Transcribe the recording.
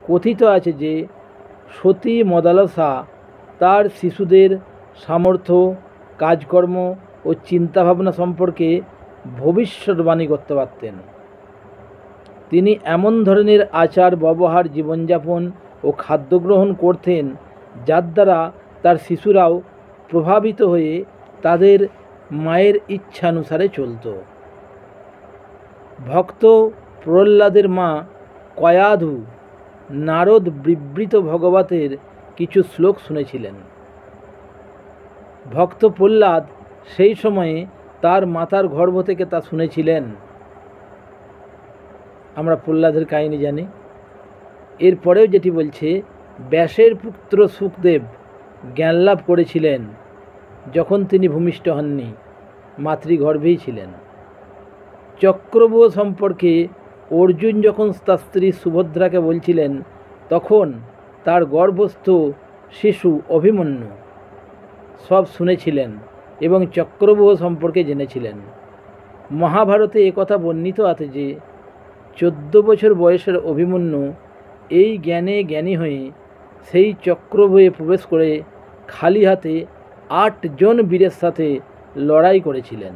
কথিত আছে যে সতী মদালসা তার শিশুদের সামর্থ্য, কাজকর্ম ও চিন্তাভাবনা সম্পর্কে ভবিষ্যৎবাণী করতে পারতেন। তিনি এমন ধরনের আচার ব্যবহার, জীবনযাপন ও খাদ্য গ্রহণ করতেন যার দ্বারা তার শিশুরাও প্রভাবিত হয়ে তাদের মায়ের ইচ্ছানুসারে চলত। ভক্ত প্রহ্লাদের মা কয়াধু নারদ বিবৃত ভগবতের কিছু শ্লোক শুনেছিলেন। ভক্ত প্রহ্লাদ সেই সময়ে তার মাতার গর্ভ থেকে তা শুনেছিলেন। আমরা প্রহ্লাদের কাহিনী জানি। এরপরেও যেটি বলছে, ব্যাসের পুত্র সুখদেব জ্ঞানলাভ করেছিলেন যখন তিনি ভূমিষ্ঠ হননি, মাতৃগর্ভেই ছিলেন। চক্রব্যূহ সম্পর্কে অর্জুন যখন তার স্ত্রী সুভদ্রাকে বলছিলেন, তখন তার গর্ভস্থ শিশু অভিমন্যু সব শুনেছিলেন এবং চক্রব্যূহ সম্পর্কে জেনেছিলেন। মহাভারতে একথা বর্ণিত আছে যে 14 বছর বয়সের অভিমন্যু এই জ্ঞানে জ্ঞানী হয়ে সেই চক্রব্যূহে প্রবেশ করে খালি হাতে 8 জন বীরের সাথে লড়াই করেছিলেন।